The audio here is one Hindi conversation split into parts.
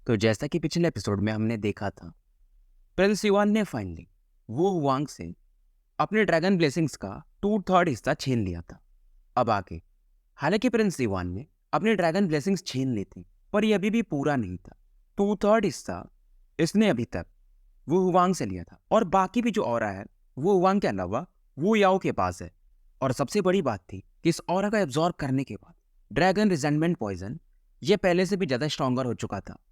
तो जैसा कि पिछले एपिसोड में हमने देखा था, प्रिंस युआन ने फाइनली वो हुआंग से अपने ड्रैगन ब्लेसिंग्स का 2/3 हिस्सा छीन लिया था। अब आगे, हालांकि प्रिंस युआन ने अपने ड्रैगन ब्लेसिंग्स छीन ली थी, पर ये अभी भी पूरा नहीं था। 2/3 हिस्सा इसने अभी तक वो हुआंग से लिया था, और बाकी भी जो ऑरा है वो हुआंग के अलावा वो याओ के पास है। और सबसे बड़ी बात थी कि इस ऑरा का एब्जॉर्ब करने के बाद ड्रैगन रिजेंटमेंट पॉइजन ये पहले से भी ज्यादा स्ट्रॉन्गर हो चुका था।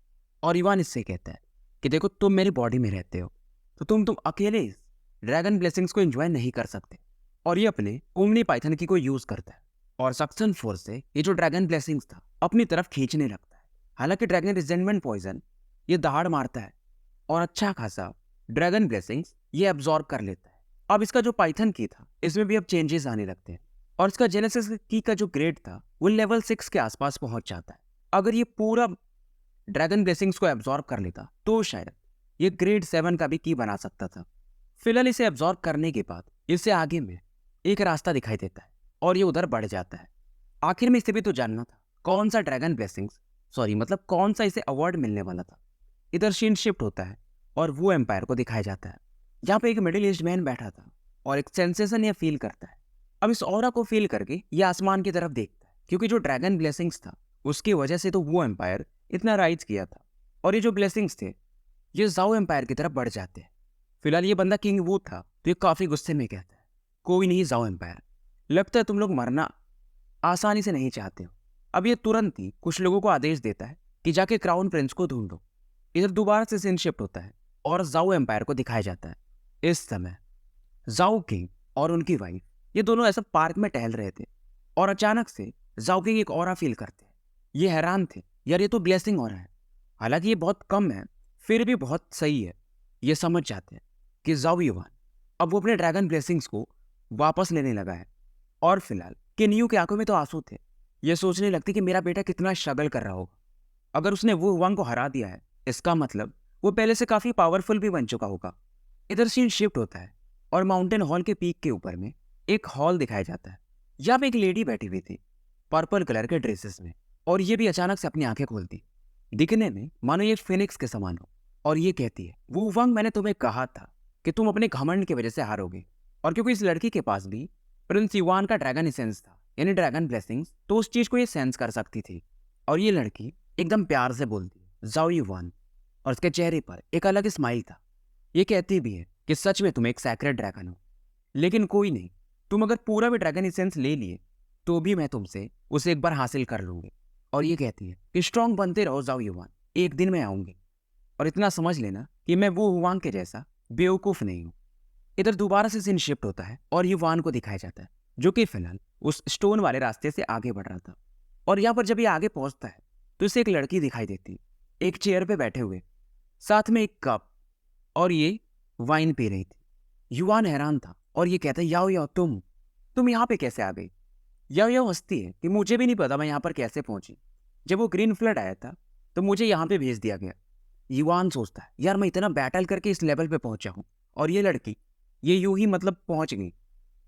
और इवान इससे कहता है कि देखो, तुम मेरी बॉडी में रहते हो, तो तुम अकेले इस ड्रैगन ब्लेसिंग्स को एंजॉय नहीं कर सकते। और ये अपने ओमनी पाइथन की को यूज करता है और सक्शन फोर्स से ये जो ड्रैगन ब्लेसिंग्स था अपनी तरफ खींचने लगता है। हालांकि ड्रैगन रिजेंटमेंट पॉइजन ये दहाड़ मारता है और अच्छा खासा ड्रैगन ब्लेसिंग्स ये एब्जॉर्ब कर लेता है। अब इसका जो पाइथन की था इसमें भी अब चेंजेस आने लगते हैं, और इसका जेनेसिस की का जो ग्रेड था वो लेवल 6 के आसपास पहुंच जाता है। अगर ये पूरा ड्रैगन ब्लेसिंग्स को एब्जॉर्ब कर लेता तो शायद ये ग्रेड 7 का भी की बना सकता था। फिलहाल इसे एब्जॉर्ब करने के बाद इसे आगे में एक रास्ता दिखाई देता है और ये उधर बढ़ जाता है। आखिर में इसे भी तो जानना था कौन सा ड्रैगन ब्लेसिंग्स, सॉरी मतलब कौन सा इसे अवार्ड मिलने वाला था। इधर सीन शिफ्ट होता है और वो एम्पायर को दिखाया जाता है जहाँ पे एक मिडिल एज्ड मैन बैठा था और एक सेंसेशन ये फील करता है। अब इस ऑरा को फील करके ये आसमान की तरफ देखता है, क्योंकि जो ड्रैगन ब्लेसिंग्स था उसकी वजह से तो वो एम्पायर इतना राइज किया था। और ये जो ब्लेसिंग्स थे ये जाओ एम्पायर की तरफ बढ़ जाते हैं। फिलहाल ये बंदा किंग वू था, तो ये काफी गुस्से में कहता है, कोई नहीं जाओ एम्पायर, लगता है तुम लोग मरना आसानी से नहीं चाहते हो। अब ये तुरंत ही कुछ लोगों को आदेश देता है कि जाके क्राउन प्रिंस को ढूंढो। इधर दोबारा से सीन शिफ्ट होता है और जाओ एम्पायर को दिखाया जाता है। इस समय जाओ किंग और उनकी वाइफ ये दोनों ऐसा पार्क में टहल रहे थे और अचानक से जाओ किंग एक ऑरा फील करते हैं। ये हैरान थे, यार ये तो ब्लेसिंग ऑरा है, हालांकि ये बहुत कम है फिर भी बहुत सही है। ये समझ जाते हैं कि जाओ युवान अब वो अपने ड्रैगन ब्लेसिंग्स को वापस लेने लगा है। और फिलहाल किन्यू की आंखों में तो आंसू थे। ये सोचने लगती कि मेरा बेटा कितना स्ट्रगल कर रहा होगा। अगर उसने वो हुआंग को हरा दिया है इसका मतलब वो पहले से काफी पावरफुल भी बन चुका होगा। इधर सीन शिफ्ट होता है और माउंटेन हॉल के पीक के ऊपर में एक हॉल दिखाया जाता है। यहाँ पे एक लेडी बैठी हुई थी पर्पल कलर के ड्रेसेस में, और ये भी अचानक से अपनी आंखें खोलती, दिखने में मानो ये फिनिक्स के समान हो। और ये कहती है, वो वंग मैंने तुम्हें कहा था कि तुम अपने घमंड की वजह से हारोगे। और क्योंकि इस लड़की के पास भी प्रिंस युआन का ड्रैगन एसेंस था यानी ड्रैगन ब्लेसिंग्स, तो उस चीज को ये सेंस कर सकती थी। और ये लड़की एकदम प्यार से बोलती है जाओ युआन, और उसके चेहरे पर एक अलग स्माइल था। ये कहती भी है कि सच में तुम एक सैक्रेड ड्रैगन हो, लेकिन कोई नहीं, तुम अगर पूरा भी ड्रैगन एसेंस ले लिए तो भी मैं तुमसे उसे एक बार हासिल कर लूंगी। और ये कहती है कि स्ट्रांग बनते रहो जाओ युवान, एक दिन मैं आऊंगी, और इतना समझ लेना कि मैं वो हुआंग के जैसा बेवकूफ नहीं हूं। इधर दोबारा से सीन शिफ्ट होता है और युवान को दिखाया जाता है जो कि फिलहाल उस स्टोन वाले रास्ते से आगे बढ़ रहा था। और यहाँ पर जब ये आगे पहुंचता है तो इसे एक लड़की दिखाई देती, एक चेयर पे बैठे हुए, साथ में एक कप, और ये वाइन पी रही थी। युवान हैरान था और ये कहता है याओ याओ तुम यहाँ पे कैसे आ गई। याओ याओ हंसती है कि मुझे भी नहीं पता मैं यहाँ पर कैसे पहुंची, जब वो ग्रीन फ्लड आया था तो मुझे यहाँ पे भेज दिया गया। युवान सोचता है यार मैं इतना बैटल करके इस लेवल पे पहुंचा हूँ और ये लड़की ये यूं ही मतलब पहुंच गई।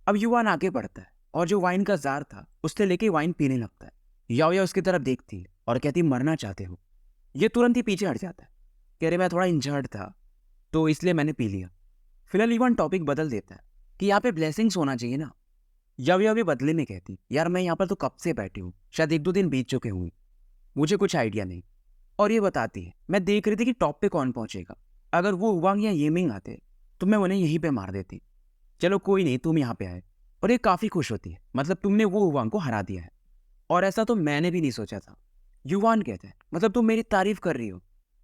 अब युवान आगे बढ़ता है और जो वाइन का जार था उससे लेके वाइन पीने लगता है। याओ याओ उसकी तरफ देखती है और कहती मरना चाहते हो। ये तुरंत ही पीछे हट जाता है, कह रहे मैं थोड़ा इंजर्ड था तो इसलिए मैंने पी लिया। फिलहाल युवान टॉपिक बदल देता है कि यहाँ पे ब्लेसिंग्स होना चाहिए ना। याओ भी बदले में कहती यार मैं यहाँ पर तो कब से बैठी हूँ, शायद 1-2 दिन बीत चुके होंगे, मुझे कुछ आइडिया नहीं। और ये बताती है मैं देख रही थी कि टॉप पे कौन पहुंचेगा, अगर वो हुआंग या येमिंग आते तो मैं उन्हें यहीं पे मार देती। चलो कोई नहीं, तुम यहाँ पे आए। और ये काफी खुश होती है, मतलब तुमने वो हुआंग को हरा दिया है, और ऐसा तो मैंने भी नहीं सोचा था। युवान कहते हैं मतलब तुम मेरी तारीफ कर रही हो।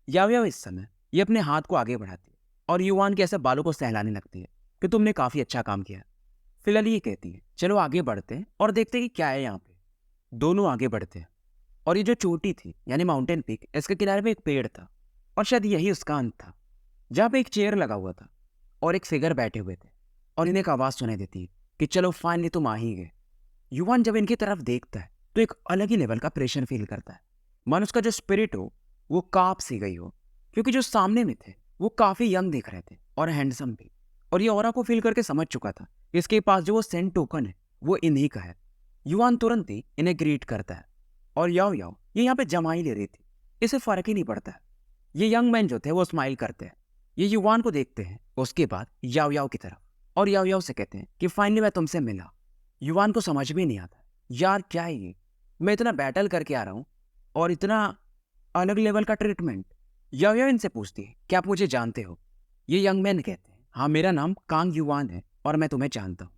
याओ इस समय ये अपने हाथ को आगे बढ़ाती है और युवान के ऐसे बालों को सहलाने लगती है कि तुमने काफी अच्छा काम किया। फिलहाल ये कहती है चलो आगे बढ़ते हैं और देखते हैं कि क्या है यहाँ पे। दोनों आगे बढ़ते हैं और ये जो चोटी थी यानी माउंटेन पीक, इसके किनारे में एक पेड़ था और शायद यही उसका अंत था, जहाँ पे एक चेयर लगा हुआ था और एक फिगर बैठे हुए थे। और इन्हें एक आवाज सुनाई देती है कि चलो फाइनली तुम आ ही गए। युवान जब इनकी तरफ देखता है तो एक अलग ही लेवल का प्रेशर फील करता है, मन उसका जो स्पिरिट हो वो कांप सी गई हो, क्योंकि जो सामने में थे वो काफी यंग दिख रहे थे और हैंडसम भी। और ये ऑरा को फील करके समझ चुका था कि इसके पास जो वो सेंट टोकन है वो इन्हीं का है। युवान तुरंत ही इन्हें ग्रीट करता है और याओ याओ ये यहाँ पे जमा ही ले रही थी, इसे फर्क ही नहीं पड़ता है। ये यंग मैन जो थे वो स्माइल करते हैं, ये युवान को देखते हैं, उसके बाद याओ याओ की तरफ, और याओ याओ से कहते हैं कि फाइनली मैं तुमसे मिला। युवान को समझ भी नहीं आता, यार क्या है ये, मैं इतना बैटल करके आ रहा हूँ और इतना अलग लेवल का ट्रीटमेंट। याओ याओ इनसे पूछती है, क्या आप मुझे जानते हो? ये यंग मैन कहते हैं, हाँ मेरा नाम कांग युवान है और मैं तुम्हें जानता हूँ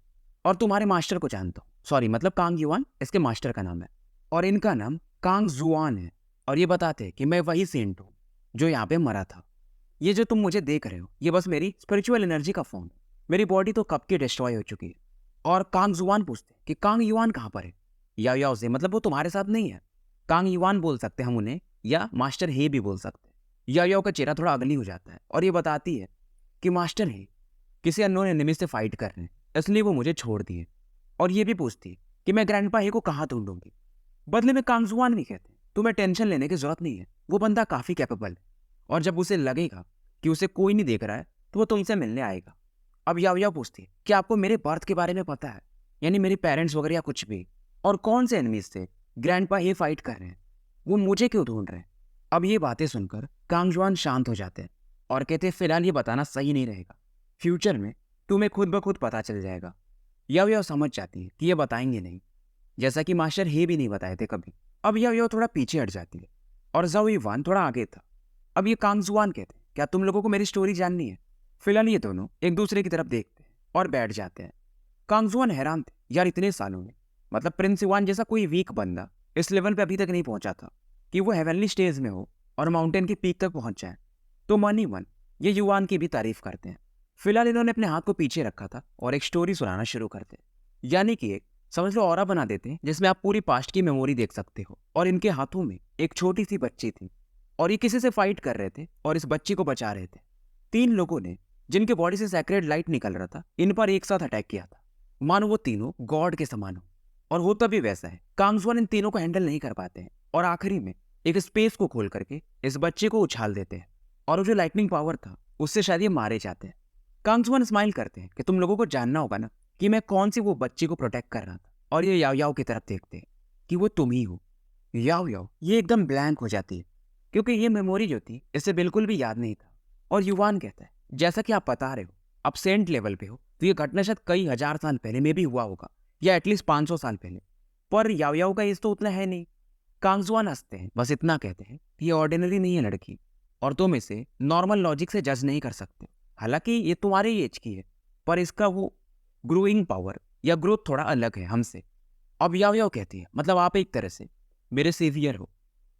और तुम्हारे मास्टर को जानता हूँ। सॉरी, मतलब कांग युवान इसके मास्टर का नाम है और इनका नाम कांग जुआन है। और ये बताते हैं कि मैं वही सेंट हूँ जो यहाँ पे मरा था। ये जो तुम मुझे देख रहे हो ये बस मेरी स्पिरिचुअल एनर्जी का फॉर्म है, मेरी बॉडी तो कब की डिस्ट्रॉय हो चुकी है। और कांग जुआन पूछते हैं कि कांग युवान कहाँ पर है? याओ याओ से, मतलब वो तुम्हारे साथ नहीं है। कांग युवान बोल सकते हैं हम उन्हें, या मास्टर हे भी बोल सकते हैं। याओ याओ का चेहरा थोड़ा अगली हो जाता है और ये बताती है कि मास्टर हे किसी अननोन एनिमी से फाइट कर रहे हैं, इसलिए वो मुझे छोड़ दिए। और ये भी पूछती है कि मैं ग्रैंडपा हे को कहाँ ढूंढूंगी। बदले में कांग जुआन भी कहते हैं, तुम्हें टेंशन लेने की जरूरत नहीं है, वो बंदा काफी कैपेबल है और जब उसे लगेगा कि उसे कोई नहीं देख रहा है तो वो तुमसे मिलने आएगा। अब याओ याओ पूछती है कि आपको मेरे बर्थ के बारे में पता है, यानी मेरे पेरेंट्स वगैरह या कुछ भी, और कौन से एनिमीज से ग्रैंडपा ये फाइट कर रहे हैं, वो मुझे क्यों ढूंढ रहे हैं? अब ये बातें सुनकर कांगजुआन शांत हो जाते हैं और कहते हैं फिलहाल ये बताना सही नहीं रहेगा, फ्यूचर में तुम्हें खुद ब खुद पता चल जाएगा। याओ याओ समझ जाती है कि ये बताएंगे नहीं, जैसा कि मास्टर हे भी नहीं बताए थे कभी। अब याओ याओ थोड़ा पीछे हट जाती है और जाओ युवान थोड़ा आगे था। अब ये कांगजुआन कहते हैं, क्या तुम लोगों को मेरी स्टोरी जाननी है? फिलहाल ये दोनों एक दूसरे की तरफ देखते हैं और बैठ जाते हैं। कांगजुआन हैरान थे, यार इतने सालों में, मतलब प्रिंस युवान जैसा कोई वीक बंदा इस लेवल पे अभी तक नहीं पहुंचा था कि वो हेवनली स्टेज में हो और माउंटेन की पीक तक पहुंच जाए। तो मन ही मन ये युवान की भी तारीफ करते हैं। फिलहाल इन्होंने अपने हाथ को पीछे रखा था और एक स्टोरी सुनाना शुरू करते हैं, यानी कि एक समझ लो ऑरा बना देते हैं जिसमें आप पूरी पास्ट की मेमोरी देख सकते हो। और इनके हाथों में एक छोटी सी बच्ची थी और ये किसी से फाइट कर रहे थे और इस बच्ची को बचा रहे थे। 3 लोगों ने, जिनके बॉडी से सैक्रेड लाइट निकल रहा था, इन पर एक साथ अटैक किया था, मानो वो तीनों गॉड के समान हो। और होता भी वैसा है, कांगजुआन इन तीनों को हैंडल नहीं कर पाते हैं और आखिरी में एक स्पेस को खोल करके इस बच्चे को उछाल देते हैं और वो जो लाइटनिंग पावर था उससे शायद ये मारे जाते हैं। कांगजुआन स्माइल करते हैं कि तुम लोगों को जानना होगा ना कि मैं कौन सी वो बच्ची को प्रोटेक्ट कर रहा था। और ये याओ याओ की तरफ देखते हैं कि वो तुम ही हो। याओ याओ ये एकदम ब्लैंक हो जाती है क्योंकि ये मेमोरी जो थी इसे बिल्कुल भी याद नहीं था। और युवान कहता है, जैसा कि आप बता रहे हो आप सेंट लेवल पे हो, तो ये घटना शायद कई हजार साल पहले में भी हुआ होगा या एटलीस्ट 500 साल पहले, पर याओ याओ का एज तो उतना है नहीं। कांगजुआन हंसते हैं, बस इतना कहते हैं कि ये ऑर्डिनरी नहीं है लड़की और तुम इसे नॉर्मल लॉजिक से जज नहीं कर सकते। हालांकि ये तुम्हारे एज की है पर इसका वो ग्रोइंग पावर या ग्रोथ थोड़ा अलग है हमसे। अब याओ याओ कहती है, मतलब आप एक तरह से मेरे सेवियर हो।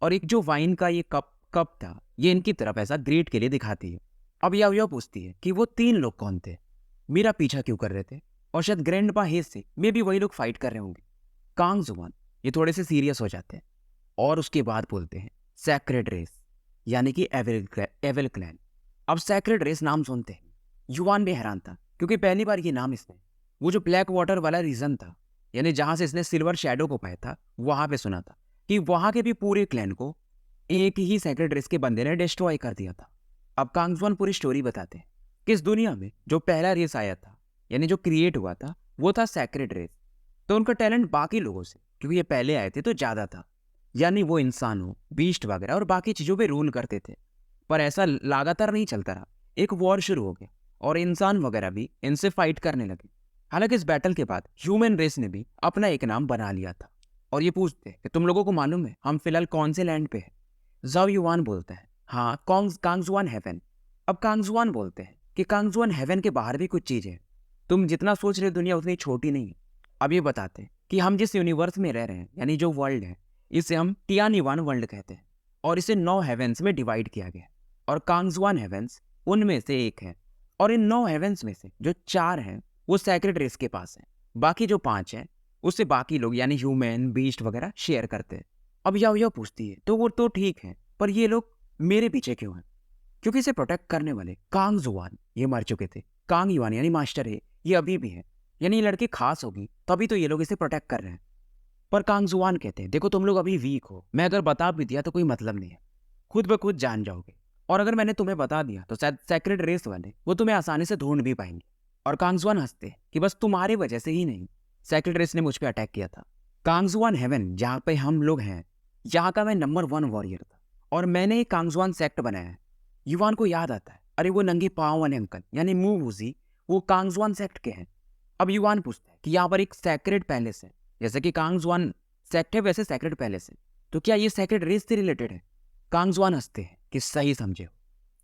और एक जो वाइन का ये कप था ये इनकी तरफ ऐसा ग्रेट के लिए दिखाती है। अब याओ याओ पूछती है कि वो 3 लोग कौन थे, मेरा पीछा क्यों कर रहे थे, और शायद ग्रैंडपा हेज से मे भी वही लोग फाइट कर रहे होंगे। कांगजुआन ये थोड़े से सीरियस हो जाते हैं और उसके बाद बोलते हैं सैक्रेड रेस, यानी कि एविल क्लैन। अब सैक्रेड रेस नाम सुनते हैं युवान भी हैरान था क्योंकि पहली बार ये नाम इसने वो जो ब्लैक वाटर वाला रीजन था, यानी जहां से इसने सिल्वर शैडो को पाया था, वहां पे सुना था कि वहां के भी पूरे क्लैन को एक ही सैक्रेड रेस के बंदे ने डिस्ट्रॉय कर दिया था। अब कांगजुआन पूरी स्टोरी बताते हैं कि इस दुनिया में जो पहला रेस आया था, यानी जो क्रिएट हुआ था, वो था सैक्रेड रेस। तो उनका टैलेंट बाकी लोगों से, क्योंकि ये पहले आए थे, तो ज्यादा था, यानी वो इंसान हो, बीस्ट वगैरह और बाकी चीजों पे रूल करते थे। पर ऐसा लगातार नहीं चलता रहा, एक वॉर शुरू हो गया और इंसान वगैरह भी इनसे फाइट करने लगे। हालांकि इस बैटल के बाद ह्यूमन रेस ने भी अपना एक नाम बना लिया था। और ये पूछते हैं कि तुम लोगों को मालूम है हम फिलहाल कौन से लैंड पे हैं? जाओ युवान बोलता है, हाँ कांगजुआन हेवन। अब कांगजुआन बोलते हैं कि कांगजुआन हेवन के बाहर भी कुछ चीज है, तुम जितना सोच रहे हो दुनिया उतनी छोटी नहीं है। अब ये बताते हैं कि हम जिस यूनिवर्स में रह रहे हैं, यानी जो वर्ल्ड है, इसे हम टियानिवान वर्ल्ड कहते हैं और इसे 9 हेवेंस में डिवाइड किया गया है और कांगजुआन हेवेंस उनमें से एक है। और इन 9 हेवेंस में से जो 4 हैं वो सैक्रेड रेस के पास है, बाकी जो 5 हैं उससे बाकी लोग यानी ह्यूमन बीस्ट वगैरह शेयर करते हैं। अब याओ याओ पूछती है, तो वो तो ठीक है पर ये लोग मेरे पीछे क्यों हैं? क्योंकि इसे प्रोटेक्ट करने वाले कांगजुआन ये मर चुके थे, कांग युवान यानी मास्टर है ये अभी भी है, यानी ये लड़की खास होगी तभी तो ये लोग इसे प्रोटेक्ट कर रहे हैं। पर कांगजुआन कहते हैं, देखो तुम लोग अभी वीक हो, मैं अगर बता भी दिया तो कोई मतलब नहीं है, खुद ब खुद जान जाओगे, और अगर मैंने तुम्हें बता दिया तो शायद सैक्रेड रेस वाले वो तुम्हें आसानी से ढूंढ भी पाएंगे। और कांगजुआन हंसते हैं कि बस तुम्हारी वजह से ही नहीं, सैक्रेड रेस ने मुझ पर अटैक किया था। कांगजुआन हेवन जहाँ पे हम लोग हैं, यहाँ का मैं नंबर 1 वॉरियर था और मैंने एक कांगजुआन सेक्ट बनाया है युवान को याद आता है, अरे वो नंगे पाँव वाले अंकल यानी मू वूजी वो कांगजुआन सेक्ट के हैं। अब युवान पूछता है कि यहाँ पर एक सैक्रेड पैलेस है, जैसे कि कांगजुआन सेक्ट है वैसे सैक्रेड पैलेस है, तो क्या ये सैक्रेड रेस से रिलेटेड है? कांगजुआन हंसते हैं कि सही समझे हो,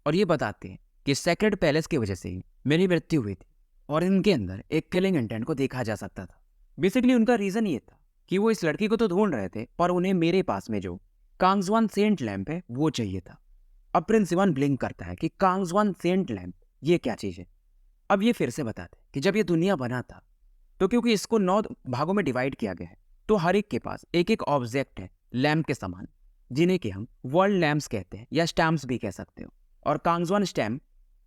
और ये बताते हैं कि सैक्रेड पैलेस की वजह से ही मेरी मृत्यु हुई थी और इनके अंदर एक किलिंग इंटेंट को देखा जा सकता था। बेसिकली उनका रीजन ये था कि वो इस लड़की को तो ढूंढ रहे थे, पर उन्हें मेरे पास में जो कांगजुआन सेंट लैम्प है वो चाहिए था। अब प्रिंस इवान ब्लिंक करता है कि कांगजुआन सेंट लैम्प ये क्या चीज़ है। अब ये फिर से बताते हैं कि जब ये दुनिया बना था तो क्योंकि इसको 9 भागों में डिवाइड किया गया है, तो हर एक के पास एक एक ऑब्जेक्ट है लैम्प के समान, जिन्हें कि हम वर्ल्ड लैम्प्स कहते हैं या स्टैम्प्स भी कह सकते हो। और कांगजुआन स्टैम्प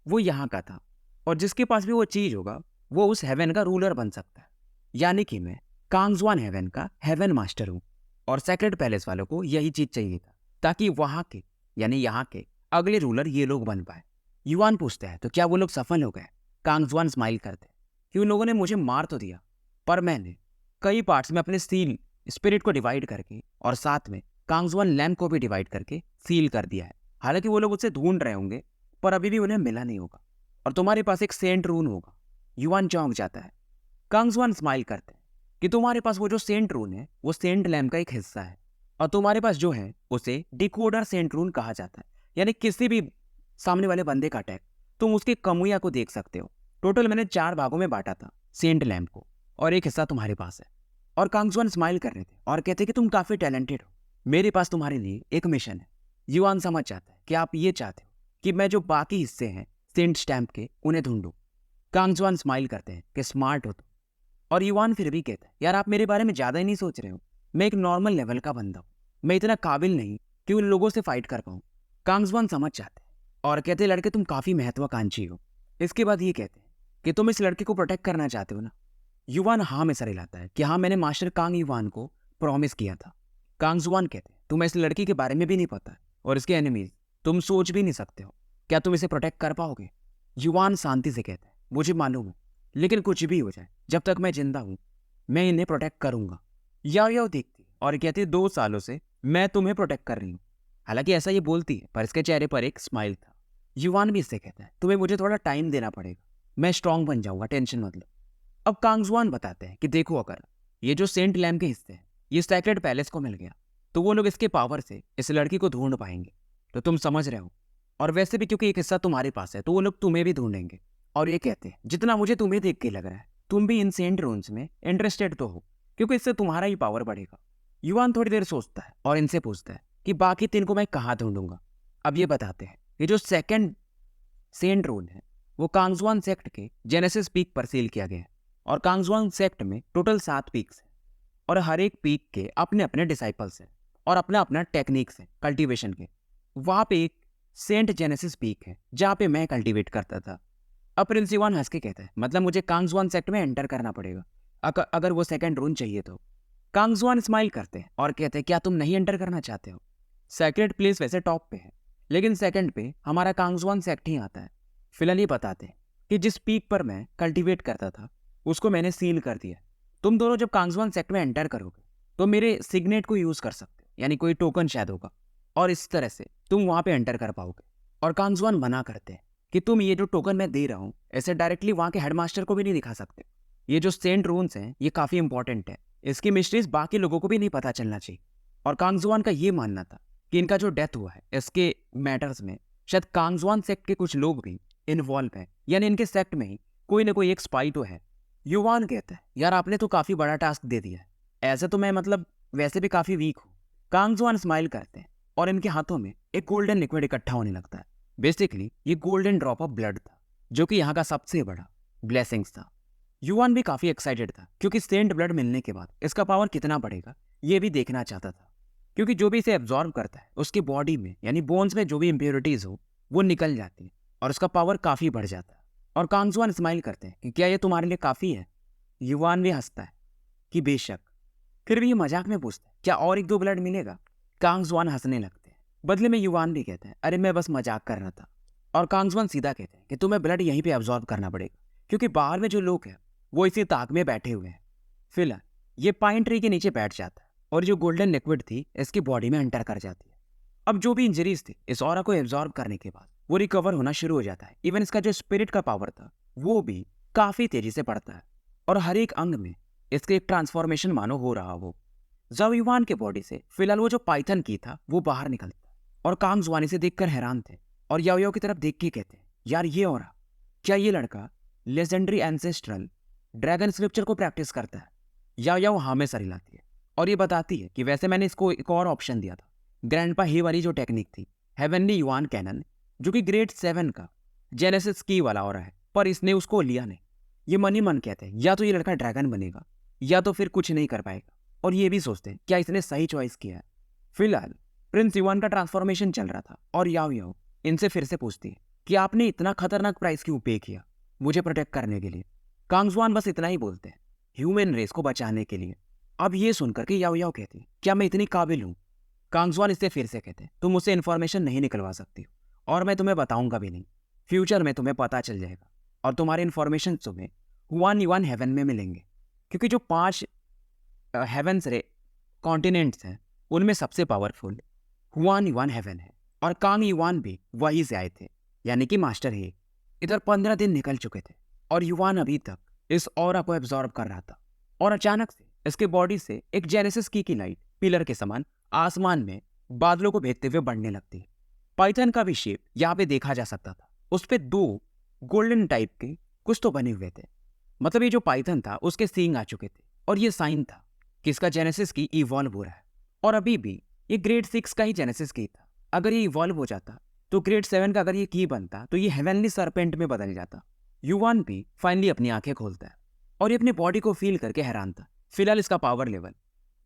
वो यहाँ का था, और जिसके पास भी वो चीज़ होगा वो उस हेवन का रूलर बन सकता है। यानी कि मैं कांगजुआन हेवन का हेवन मास्टर हूँ, और सेक्रेड पैलेस वालों को यही चीज़ चाहिए था ताकि वहाँ के यानी यहाँ के अगले रूलर ये लोग बन पाए। युवान पूछता है तो क्या वो लोग सफल हो गए? कांगजुआन स्माइल करते हैं कि उन लोगों ने मुझे मार तो दिया, पर मैंने कई पार्ट्स में अपने सील स्पिरिट को डिवाइड करके और साथ में कांगजुआन लैम्प को भी डिवाइड करके सील कर दिया है। हालांकि वो लोग उससे ढूंढ रहे होंगे, पर अभी भी उन्हें मिला नहीं होगा, और तुम्हारे पास एक सेंट रून होगा। युवान चौंक जाता है। कांगजुआन स्माइल करते हैं कि तुम्हारे पास वो जो सेंट रून है वो सेंट लैम्प का एक हिस्सा है, और तुम्हारे पास जो है उसे डिकोडर सेंट रून कहा जाता है। यानी किसी भी सामने वाले बंदे का अटैक तुम उसकी कमियां को देख सकते हो। टोटल मैंने 4 भागों में बांटा था सेंट लैम्प को, और एक हिस्सा तुम्हारे पास है। और कांगजुआन स्माइल कर रहे थे और कहते कि तुम काफी टैलेंटेड हो, मेरे पास तुम्हारे लिए एक मिशन है। युवान समझ जाता है कि आप ये चाहते हो कि मैं जो बाकी हिस्से हैं सेंट स्टैम्प के उन्हें ढूंढूं। कांगजुआन स्माइल करते हैं कि स्मार्ट हो तुम, और युवान फिर भी कहता है यार आप मेरे बारे में ज्यादा ही नहीं सोच रहे हो, मैं एक नॉर्मल लेवल का बंदा हूँ, मैं इतना काबिल नहीं कि उन लोगों से फाइट कर पाऊँ। कांगजुआन समझ जाते हैं और कहते लड़के तुम काफी महत्वाकांक्षी हो। इसके बाद ये कहते हैं कि तुम इस लड़के को प्रोटेक्ट करना चाहते हो ना? युवान हाँ में सर हिलाता है कि हाँ, मैंने मास्टर कांग युवान को प्रॉमिस किया था। कांगजुआन कहते हैं तुम्हें इस लड़की के बारे में भी नहीं पता है, और इसके एनिमीज तुम सोच भी नहीं सकते हो, क्या तुम इसे प्रोटेक्ट कर पाओगे? युवान शांति से कहता है मुझे मालूम है, लेकिन कुछ भी हो जाए जब तक मैं जिंदा हूं मैं इन्हें प्रोटेक्ट करूंगा। याओ देखती और कहती 2 सालों से मैं तुम्हें प्रोटेक्ट कर रही हूँ। हालांकि ऐसा ये बोलती है, पर इसके चेहरे पर एक स्माइल था। युवान भी इससे कहता है तुम्हें मुझे थोड़ा टाइम देना पड़ेगा, मैं स्ट्रांग बन जाऊंगा, टेंशन मत लो। अब कांगजुआन बताते हैं कि देखो अगर ये जो सेंट लैम्प के हिस्से हैं ये सैक्रेड पैलेस को मिल गया तो वो लोग इसके पावर से इस लड़की को ढूंढ पाएंगे, तो तुम समझ रहे हो। और वैसे भी क्योंकि एक हिस्सा तुम्हारे पास है तो वो लोग तुम्हें भी ढूंढेंगे। और ये कहते हैं जितना मुझे तुम्हें देख के लग रहा है तुम भी इन सेंट रून्स में इंटरेस्टेड तो हो, क्योंकि इससे तुम्हारा ही पावर बढ़ेगा। युवान थोड़ी देर सोचता है और इनसे पूछता है कि बाकी 3 को मैं कहाँ ढूंढूंगा। अब ये बताते हैं कि जो सेकंड सेंट रून है वो कांगजुआन सेक्ट के जेनेसिस पीक पर सील किया गया है, और कांगजुआन सेक्ट में टोटल 7 पीक्स हैं, और हर एक पीक के अपने अपने डिसाइपल्स हैं और अपना अपना टेक्निक्स है कल्टीवेशन के। वहाँ पे एक सेंट जेनेसिस पीक है जहाँ पे मैं कल्टीवेट करता था। अब प्रिंस युवान हंस के कहता है मतलब मुझे कांगजुआन सेक्ट में एंटर करना पड़ेगा अगर वो सेकंड रून चाहिए तो। कांगजुआन स्माइल करते हैं और कहते हैं क्या तुम नहीं एंटर करना चाहते हो? सेक्रेड प्लेस वैसे टॉप पे है, लेकिन सेकंड पे हमारा कांगजुआन सेक्ट ही आता है। फिलहाल ये बताते हैं कि जिस पीक पर मैं कल्टीवेट करता था उसको मैंने सील कर दिया। तुम दोनों जब कांगजुआन सेक्ट में एंटर करोगे तो मेरे सिग्नेट को यूज कर सकते हो, यानी कोई टोकन शायद होगा, और इस तरह से तुम वहां पे एंटर कर पाओगे। और कांगजुआन मना करते हैं कि तुम ये जो टोकन मैं दे रहा हूँ ऐसे डायरेक्टली वहां के हेडमास्टर को भी नहीं दिखा सकते। ये जो सेंट रून्स हैं ये काफी इंपॉर्टेंट है, इसकी मिस्ट्रीज बाकी लोगों को भी नहीं पता चलना चाहिए। और कांगजुआन का ये मानना था कि इनका जो डेथ हुआ है इसके मैटर्स में शायद कांगजुआन सेक्ट के कुछ लोग भी इन्वॉल्व हैं, यानी इनके सेक्ट में ही कोई ना कोई एक स्पाई तो है। युवान कहता है यार आपने तो काफी बड़ा टास्क दे दिया है, ऐसे तो मैं मतलब वैसे भी काफी वीक हूँ। कांगजुआन स्माइल करते हैं और इनके हाथों में एक गोल्डन लिक्विड इकट्ठा होने लगता है। बेसिकली ये गोल्डन ड्रॉप ऑफ ब्लड था जो कि यहाँ का सबसे बड़ा ब्लेसिंग्स था। युवान भी काफी एक्साइटेड था क्योंकि सेंट ब्लड मिलने के बाद इसका पावर कितना बढ़ेगा ये भी देखना चाहता था, क्योंकि जो भी इसे एब्जॉर्ब करता है उसकी बॉडी में यानी बोन्स में जो भी इम्प्योरिटीज हो वो निकल जाती है और उसका पावर काफी बढ़ जाता है। और कांगजुआन स्माइल करते हैं कि क्या ये तुम्हारे लिए काफी है? युवान भी हंसता है कि बेशक। फिर भी ये मजाक में पूछता है क्या और 1-2 ब्लड मिलेगा? कांगजुआन हंसने लगते हैं। बदले में युवान भी कहते हैं अरे मैं बस मजाक कर रहा था। और कांगजुआन सीधा कहते हैं कि तुम्हें ब्लड यहीं पे एब्जॉर्ब करना पड़ेगा, क्योंकि बाहर में जो लोग हैं वो इसी ताक में बैठे हुए हैं। फिलहाल ये पाइन ट्री के नीचे बैठ जाता है और जो गोल्डन लिक्विड थी इसकी बॉडी में एंटर कर जाती है। अब जो भी इंजरीज थी इस ऑरा को एब्जॉर्ब करने के बाद वो रिकवर होना शुरू हो जाता है। इवन इसका जो स्पिरिट का पावर था वो भी काफी तेजी से बढ़ता है और हर एक अंग में इसके एक ट्रांसफॉर्मेशन मानो हो रहा हो। जब युवान के बॉडी से फिलहाल वो जो पाइथन की था वो बाहर निकलता है और कांग जुआन इसे देखकर हैरान थे और याओ याओ की तरफ देख के कहते हैं, यार ये हो रहा, क्या ये लड़का लेजेंडरी एंसेस्ट्रल ड्रैगन स्क्रिप्चर को प्रैक्टिस करता है? याओ याओ हाँ में सर हिलाती है और ये बताती है कि वैसे मैंने इसको एक और ऑप्शन दिया था, ग्रैंडपा ही वाली जो टेक्निक थी हेवनली युआन कैनन, जो कि ग्रेड 7 का जेनेसिस की वाला हो रहा है, पर इसने उसको लिया नहीं। ये मन ही मन कहते हैं या तो ये लड़का ड्रैगन बनेगा या तो फिर कुछ नहीं कर पाएगा, और ये भी सोचते हैं क्या इसने सही चॉइस किया है। फिलहाल प्रिंस युआन का ट्रांसफॉर्मेशन चल रहा था और याओ याओ इनसे फिर से पूछती है कि आपने इतना खतरनाक प्राइस क्यों पे किया मुझे प्रोटेक्ट करने के लिए। कांग जुआन बस इतना ही बोलते हैं, ह्यूमन रेस को बचाने के लिए। अब ये सुनकर के याओ याओ कहती है, क्या मैं इतनी काबिल हूँ? कांग जुआन इससे फिर से कहते हैं, तुम मुझसे इन्फॉर्मेशन नहीं निकलवा सकती हो और मैं तुम्हें बताऊंगा भी नहीं। फ्यूचर में तुम्हें पता चल जाएगा और तुम्हारे इन्फॉर्मेशन तुम्हें हुआन युआन हेवन में मिलेंगे, क्योंकि जो 5 हेवन्स रे कॉन्टिनेंट्स हैं उनमें सबसे पावरफुल हुआन युआन हेवन है और कांग युआन भी वहीं से आए थे, यानी कि मास्टर ही। इधर 15 दिन निकल चुके थे और युआन अभी तक इस ऑरा को एब्जॉर्ब कर रहा था और अचानक से इसके बॉडी से एक जेनेसिस की लाइट पिलर के समान आसमान में बादलों को भेजते हुए बढ़ने लगती है। पाइथन का भी शेप यहाँ पे देखा जा सकता था, उस पे 2 गोल्डन टाइप के कुछ तो बने हुए थे। मतलब ये जो पाइथन था उसके सींग आ चुके थे और ये साइन था कि इसका जेनेसिस की इवॉल्व हो रहा है। और अभी भी ये ग्रेड 6 का ही जेनेसिस की था, अगर ये इवॉल्व हो जाता तो ग्रेड 7 का अगर ये की बनता तो ये हेवनली सरपेंट में बदल जाता। युआन भी फाइनली अपनी आंखें खोलता है और ये अपनी बॉडी को फील करके हैरान था। फिलहाल इसका power level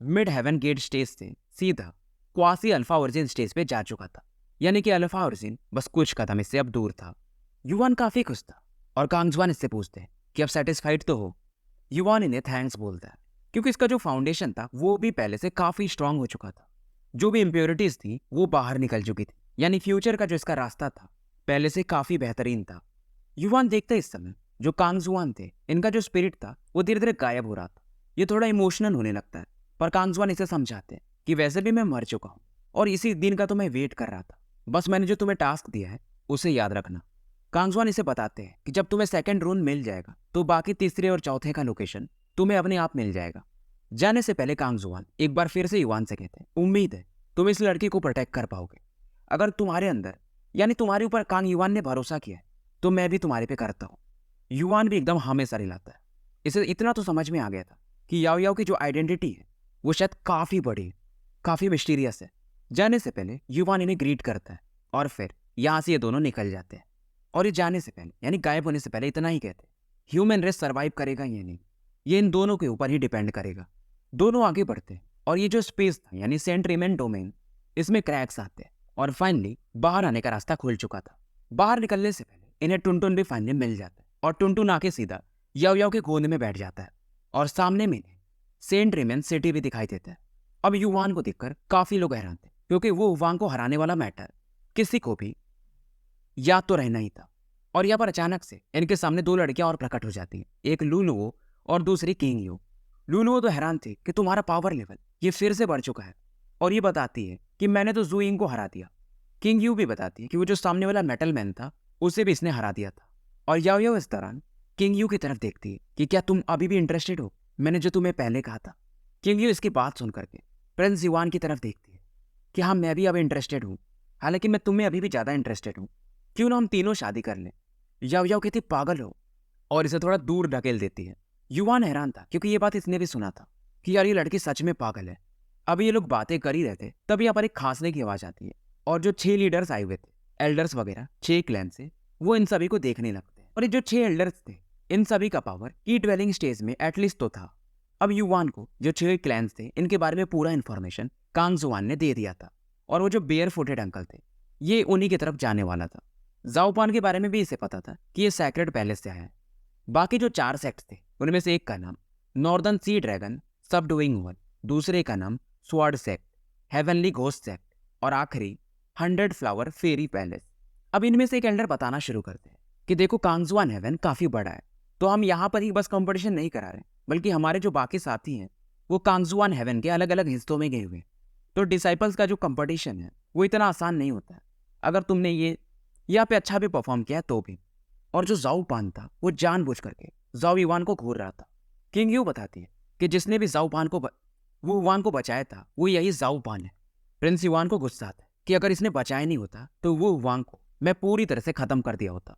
mid heaven gate stage से सीधा क्वासी अल्फा ओरिजिन स्टेज पे जा चुका था, यानी कि अल्फा ओरिजिन बस कुछ कदम इससे अब दूर था। युआन काफी खुश था और कांग जुआन इससे पूछते हैं कि अब सेटिस्फाइड तो हो। युआन इन्हें थैंक्स बोलता है क्योंकि इसका जो फाउंडेशन था वो भी पहले से काफी स्ट्रांग हो चुका था, जो भी इम्प्योरिटीज थी वो बाहर निकल चुकी थी, यानी फ्यूचर का जो इसका रास्ता था पहले से काफी बेहतरीन था। युआन देखता इस समय जो कांग जुआन थे इनका जो स्पिरिट था वो धीरे धीरे गायब हो रहा था। ये थोड़ा इमोशनल होने लगता है, पर कांग जुआन इसे समझाते हैं कि वैसे भी मैं मर चुका हूँ और इसी दिन का तो मैं वेट कर रहा था, बस मैंने जो तुम्हें टास्क दिया है उसे याद रखना। कांग जुआन इसे बताते हैं कि जब तुम्हें सेकंड रून मिल जाएगा तो बाकी तीसरे और चौथे का लोकेशन तुम्हें अपने आप मिल जाएगा। जाने से पहले कांग जुआन एक बार फिर से युआन से कहते हैं, उम्मीद है तुम इस लड़की को प्रोटेक्ट कर पाओगे। अगर तुम्हारे अंदर यानी तुम्हारे ऊपर कांग युआन ने भरोसा किया है तो मैं भी तुम्हारे पे करता हूँ। युआन भी एकदम हाँ में सर हिलाता है। इसे इतना तो समझ में आ गया था कि याओ याओ की जो आइडेंटिटी है वो शायद काफी बड़ी है, काफी मिस्टीरियस है। जाने से पहले युआन इन्हें ग्रीट करता है और फिर यहाँ से ये दोनों निकल जाते हैं। और ये जाने से पहले यानी गायब होने से पहले इतना ही कहते हैं, ह्यूमन रेस सर्वाइव करेगा या नहीं ये इन दोनों के ऊपर ही डिपेंड करेगा। दोनों आगे बढ़ते हैं और ये जो स्पेस था यानी सेंट रेमन डोमेन, इसमें क्रैक्स आते हैं और फाइनली बाहर आने का रास्ता खुल चुका था। बाहर निकलने से पहले इन्हें टुनटुन भी फाइनली मिल जाता है और टुनटुन आके सीधा याओ याओ के गोद में बैठ जाता है और सामने में इन्हें सेंट रेमन सिटी भी दिखाई देता है। अब युआन को देखकर काफी लोग हैरान थे क्योंकि वो हुआंग को हराने वाला मैटर किसी को भी याद तो रहना ही था। और यहाँ पर अचानक से इनके सामने 2 लड़कियां और प्रकट हो जाती हैं, एक लुनुओ और दूसरी किंग यू। लुनुओ तो हैरान थी कि तुम्हारा पावर लेवल ये फिर से बढ़ चुका है और ये बताती है कि मैंने तो जुइंग को हरा दिया। किंग यू भी बताती है कि वो जो सामने वाला मेटल मैन था उसे भी इसने हरा दिया था। और याओ याओ इस दौरान किंग यू की तरफ देखती है कि क्या तुम अभी भी इंटरेस्टेड हो, मैंने जो तुम्हें पहले कहा था। किंग यू इसकी बात सुन करके प्रिंस युआन की तरफ देखती है कि हाँ मैं भी अब इंटरेस्टेड हूँ, हालांकि मैं तुम्हें अभी भी ज़्यादा इंटरेस्टेड हूँ, क्यों ना हम तीनों शादी कर लें। याओ याओ कहती पागल हो और इसे थोड़ा दूर ढकेल देती है। युआन हैरान था क्योंकि ये बात इसने भी सुना था कि यार ये लड़की सच में पागल है। अभी ये लोग बातें कर ही रहे थे तभी यहाँ पर एक खांसने की आवाज़ आती है और जो 6 लीडर्स आए हुए थे, एल्डर्स वगैरह 6 क्लैन से, वो इन सभी को देखने लगते हैं। और ये जो 6 एल्डर्स थे इन सभी का पावर की ड्वेलिंग स्टेज में एटलीस्ट तो था। अब युआन को जो 6 क्लैंस थे इनके बारे में पूरा इन्फॉर्मेशन कांग जुआन ने दे दिया था और वो जो बेयर फुटेड अंकल थे ये उन्हीं की तरफ जाने वाला था। जाओपान के बारे में भी इसे पता था कि ये सैक्रेड पैलेस से आया है। बाकी जो 4 सेक्ट थे उनमें से एक का नाम नॉर्दर्न सी ड्रैगन सबडूइंग वन, दूसरे का नाम sword sect, heavenly ghost sect और आखिरी 100 फ्लावर फेरी पैलेस। अब इनमें से एक एल्डर बताना शुरू करते हैं कि देखो कांग जुआन हेवन काफी बड़ा है, तो हम यहाँ पर ही बस कंपटीशन नहीं करा रहे, बल्कि हमारे जो बाकी साथी हैं वो कांग जुआन हेवन के अलग अलग हिस्सों में गए हुए हैं। तो डिसाइपल्स का जो कंपटीशन है वो इतना आसान नहीं होता है। अगर तुमने ये यहाँ पे अच्छा भी परफॉर्म किया तो भी। और जो जाओ पान था वो जानबूझ करके जाओ युवान को घूर रहा था। किंग यू बताती है कि जिसने भी वो युवान को बचाया था वो यही जाओ पान है। प्रिंस युवान को गुस्सा आता है कि अगर इसने बचाया नहीं होता तो वो युवान को मैं पूरी तरह से खत्म कर दिया होता।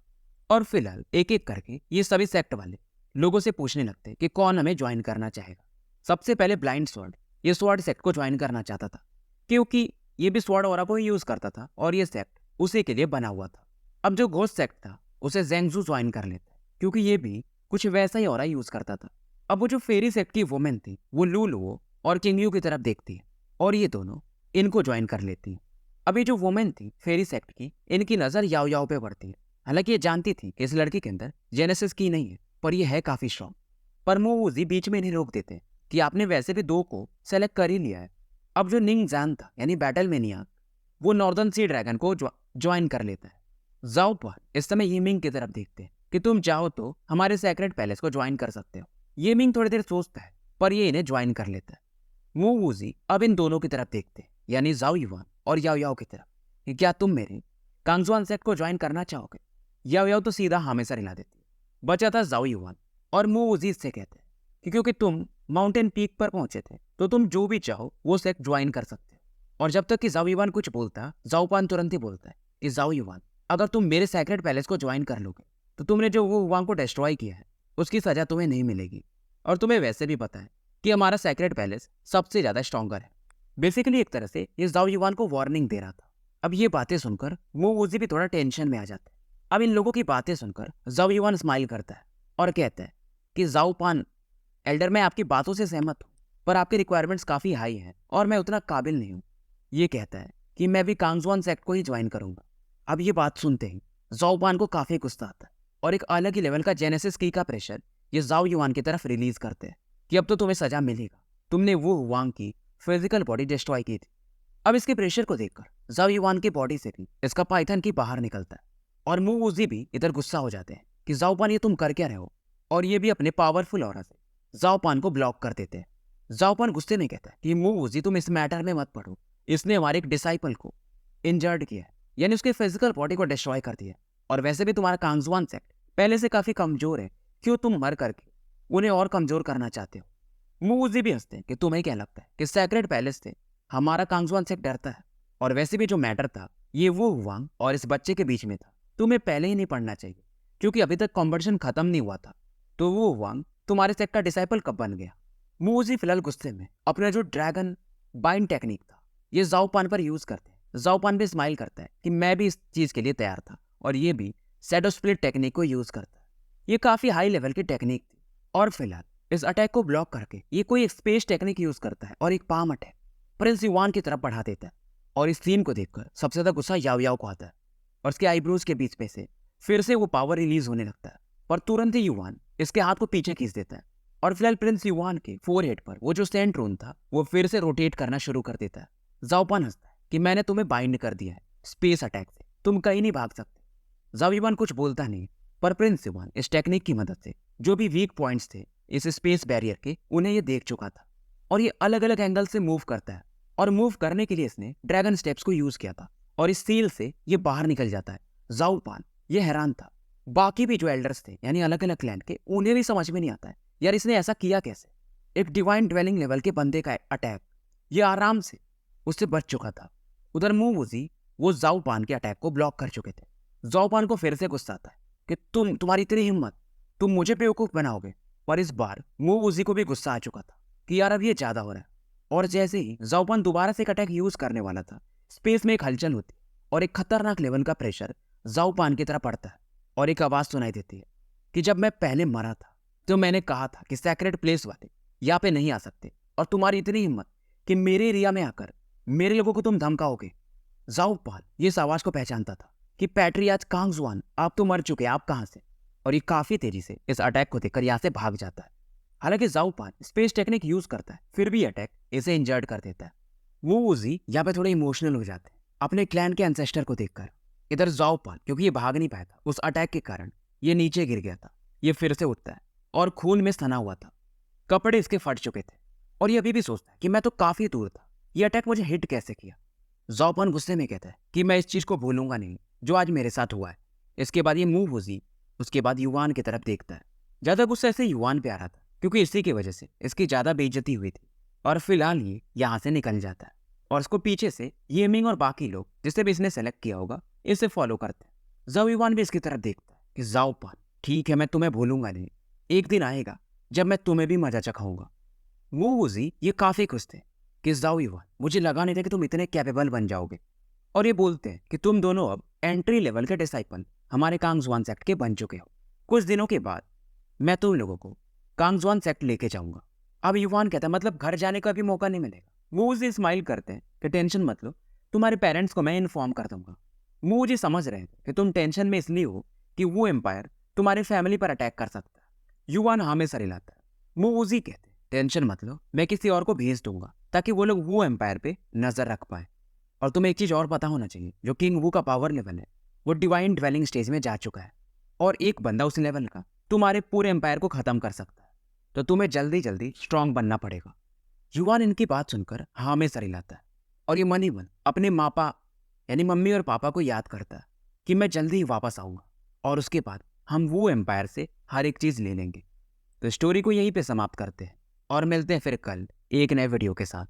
और फिलहाल एक एक करके ये सभी सेक्ट वाले लोगों से पूछने लगते कि कौन हमें ज्वाइन करना चाहेगा। सबसे पहले ब्लाइंड स्वॉर्ड ये स्वॉर्ड सेक्ट को ज्वाइन करना चाहता था, क्योंकि ये भी स्वॉर्ड ऑरा को ही यूज करता था और ये सेक्ट उसी के लिए बना हुआ था। अब जो घोस्ट सेक्ट था उसे जेंगजू ज्वाइन कर लेता है, क्योंकि ये भी कुछ वैसा ही ऑरा यूज करता था। अब वो जो फेरी सेक्ट की वुमेन थी वो लूलुओ और किंगयू की तरफ देखती है और ये दोनों इनको ज्वाइन कर लेती है। अभी जो वुमेन थी फेरी सेक्ट की, इनकी नजर याओ याओ पे पड़ती है। हालांकि ये जानती थी कि इस लड़की के अंदर जेनेसिस की नहीं है, पर यह है काफी स्ट्रॉन्ग। पर मोवूजी बीच में नहीं रोक देते कि आपने वैसे भी 2 को सेलेक्ट कर ही लिया है। अब जो निंग जान था यानी बैटल मेनियाक, वो नॉर्दर्न सी ड्रैगन को ज्वाइन कर लेता है। जाओ पान इस समय यीमिंग की तरफ देखते हैं कि तुम चाहो तो हमारे सेक्रेट पैलेस को ज्वाइन कर सकते हो। यीमिंग थोड़ी देर सोचता है पर ये इन्हें ज्वाइन कर लेता है। वो वूजी अब इन दोनों की तरफ देखते हैं, यानी जाओ युवान और याओ याओ की तरफ, कि क्या तुम मेरे कांगजुआन सेक्ट को ज्वाइन करना चाहोगे। याओ याओ तो सीधा हाँ में सर हिला देती है। बचा था जाओ युवान और मू वूजी इससे कहते हैं कि क्योंकि तुम माउंटेन पीक पर पहुंचे थे तो तुम जो भी चाहो वो सेक्ट ज्वाइन कर सकते हो। और जब तक कि जाओ युवान कुछ बोलता, जाओ पान तुरंत ही बोलता है कि जाओ युवान, अगर तुम मेरे सेक्रेट पैलेस को ज्वाइन कर लोगे तो तुमने जो वो युवान को डिस्ट्रॉय किया है उसकी सजा तुम्हें नहीं मिलेगी। और तुम्हें वैसे भी पता है कि हमारा सेक्रेट पैलेस सबसे ज्यादा स्ट्रॉन्गर है। बेसिकली एक तरह से ये जाओ युवान को वार्निंग दे रहा था। अब ये बातें सुनकर वो वूजी भी थोड़ा टेंशन में आ जाता है। अब इन लोगों की बातें सुनकर जाओ युवान स्माइल करता है और कहता है कि जाओ पान एल्डर, मैं आपकी बातों से सहमत हूँ, पर आपकी रिक्वायरमेंट्स काफी हाई हैं और मैं उतना काबिल नहीं हूँ। ये कहता है कि मैं भी कांगजुआन सेक्ट को ही ज्वाइन करूंगा। अब ये बात सुनते ही जाओ पान को काफी गुस्सा आता है और एक अलग ही लेवल का जेनेसिस की का प्रेशर ये जाओ युवान की तरफ रिलीज करते हैं कि अब तो तुम्हें सजा मिलेगा, तुमने वो हुआंग की फिजिकल बॉडी डिस्ट्रॉय की थी। अब इसके प्रेशर को देखकर जाओ युवान की बॉडी से भी इसका पाइथन की बाहर निकलता है और मू वूजी भी इधर गुस्सा हो जाते हैं कि जाओ पान ये तुम कर क्या रहे हो, और ये भी अपने पावरफुल ऑरा से जाओ पान को ब्लॉक कर देते हैं। जाओ पान गुस्से में कहता है कि मू वूजी तुम इस मैटर में मत पड़ो, इसने हमारे एक डिसाइपल को इंजर्ड किया है, यानी उसके फिजिकल बॉडी को डिस्ट्रॉय कर दिया। और वैसे भी तुम्हारा कांगजुआन सेक्ट पहले से काफी कमजोर है, क्यों तुम मर करके उन्हें और कमजोर करना चाहते हो। मूजी भी हंसते हैं कि तुम्हें क्या लगता है कि सेक्रेट पैलेस से हमारा कांगजुआन सेक्ट डरता है। और वैसे भी जो मैटर था ये वो हुआंग और इस बच्चे के बीच में था, तुम्हें पहले ही नहीं पढ़ना चाहिए, क्योंकि अभी तक कॉम्पिटिशन खत्म नहीं हुआ था। तो वो हुआंग तुम्हारे सेक्ट का डिसाइपल कब बन गया। मूजी फिलहाल गुस्से में अपना जो ड्रैगन बाइंड टेक्निक था ये जाओ पान पर यूज करते हैं। जाओ पान भी स्माइल करता है कि मैं भी इस चीज के लिए तैयार था, और ये भी शैडो स्प्लिट टेक्निक को यूज करता है। ये काफी हाई लेवल की टेक्निक थी। और फिलहाल इस अटैक को ब्लॉक करके ये कोई एक स्पेस टेक्निक यूज करता है और एक पाम अटैक प्रिंस युवान की तरफ बढ़ा देता है। और इस सीन को देखकर सबसे ज्यादा गुस्सा याओ याओ को आता है और उसके आईब्रोज के बीच में से फिर से वो पावर रिलीज होने लगता है, पर तुरंत ही युवान इसके हाथ को पीछे खींच देता है। और फिलहाल प्रिंस युवान के फोरहेड पर वो जो सेंट रून था वो फिर से रोटेट करना शुरू कर देता है। जाओ पान हंसता है कि मैंने तुम्हें बाइंड कर दिया है स्पेस अटैक से, तुम कहीं नहीं भाग सकते। जाओ युवान कुछ बोलता नहीं, पर प्रिंस युवान इस टेक्निक की मदद से जो भी वीक पॉइंट्स थे इस स्पेस बैरियर के उन्हें ये देख चुका था, और ये अलग अलग एंगल से मूव करता है। और मूव करने के लिए इसने ड्रैगन स्टेप्स को यूज किया था और इस सील से ये बाहर निकल जाता है। जाओ पान ये हैरान था। बाकी भी जो एल्डर्स थे यानी अलग अलग क्लैन के, उन्हें भी समझ में नहीं आता है यार इसने ऐसा किया कैसे। एक डिवाइन ड्वेलिंग लेवल के बंदे का अटैक ये आराम से उससे बच चुका था। उधर मू वूजी वो जाओ पान के अटैक को ब्लॉक कर चुके थे। जाओ पान को फिर से गुस्सा आता है कि तुम्हारी इतनी हिम्मत, तुम मुझे बेवकूफ बनाओगे। पर इस बार मू वूजी को भी गुस्सा आ चुका था कि यार अब ये ज्यादा हो रहा है। और जैसे ही जाओ पान दोबारा से एक अटैक यूज करने वाला था, स्पेस में एक हलचल होती और एक खतरनाक लेवल का प्रेशर जाओ पान की तरफ पड़ता है और एक आवाज सुनाई देती है कि जब मैं पहले मरा था तो मैंने कहा था कि सेक्रेट प्लेस वाले यहाँ पे नहीं आ सकते, और तुम्हारी इतनी हिम्मत कि मेरे एरिया में आकर मेरे लोगों को तुम धमकाओगे। जाओ पान ये इस आवाज को पहचानता था कि पैट्रियाज कांगजुआन आप तो मर चुके, आप कहाँ से। और ये काफी तेजी से इस अटैक को देखकर यहाँ से भाग जाता है। हालांकि जाओ पान स्पेस टेक्निक यूज करता है, फिर भी अटैक इसे इंजर्ड कर देता है। वो वूजी यहाँ पे थोड़े इमोशनल हो जाते हैं अपने क्लैन के एंसेस्टर को देखकर। इधर जाओ पान क्योंकि ये भाग नहीं पाया था उस अटैक के कारण, ये नीचे गिर गया था। ये फिर से उठता है और खून में सना हुआ था, कपड़े इसके फट चुके थे, और ये अभी भी सोचता है कि मैं तो काफी दूर था, ये अटैक मुझे हिट कैसे किया। जाओ पान गुस्से में कहता है कि मैं इस चीज को भूलूंगा नहीं, जो आज मेरे साथ हुआ है। इसके बाद ये मूव वूजी उसके बाद युवान की तरफ देखता है। ज़्यादा गुस्सा ऐसे युवान पे आ रहा था क्योंकि इसी की वजह से इसकी ज़्यादा बेइज्जती हुई थी। और फिलहाल ये यहाँ से निकल जाता है और इसको पीछे से येमिंग और बाकी लोग जिसे भी इसने सेलेक्ट किया होगा इसे फॉलो करते हैं। जाओ युवान भी इसकी तरफ देखता है कि जाओ पान, ठीक है मैं तुम्हें भूलूंगा नहीं, एक दिन आएगा जब मैं तुम्हें भी मजा चखाऊंगा। वो वूजी ये काफ़ी खुश थे कि जाओ युवान, मुझे लगा नहीं था कि तुम इतने कैपेबल बन जाओगे। और ये बोलते हैं कि तुम दोनों अब एंट्री लेवल के डिसाइपल हमारे कांगजुआन सेक्ट के बन चुके हो। कुछ दिनों के बाद मैं तुम लोगों को कांगजुआन सेक्ट लेके जाऊंगा। अब युवान कहता है मतलब घर जाने का भी मौका नहीं मिलेगा। वो उसे स्माइल करते हैं कि टेंशन मत लो, तुम्हारे पेरेंट्स को मैं इन्फॉर्म कर दूंगा। वो मुझे समझ रहे थे कि तुम टेंशन में इसलिए हो कि वो एम्पायर तुम्हारे फैमिली पर अटैक कर सकता है। युवान हाँ में सर हिलाता है। वो उसी कहते हैं टेंशन मत लो, मैं किसी और को भेज दूंगा ताकि वो लोग वो एम्पायर पे नजर रख पाए। और तुम्हें एक चीज और पता होना चाहिए, जो किंग वू का पावर लेवल है वो डिवाइन ड्वेलिंग स्टेज में जा चुका है और एक बंदा उस लेवल का तुम्हारे पूरे एम्पायर को खत्म कर सकता है। तो तुम्हें जल्दी जल्दी स्ट्रांग बनना पड़ेगा। युवान इनकी बात सुनकर हाँ में सर हिलाता है और ये मन ही मन अपने मापा यानी मम्मी और पापा को याद करता है कि मैं जल्दी ही वापस आऊँगा और उसके बाद हम वो एम्पायर से हर एक चीज़ ले लेंगे। तो स्टोरी को यहीं पे समाप्त करते हैं और मिलते हैं फिर कल एक नए वीडियो के साथ।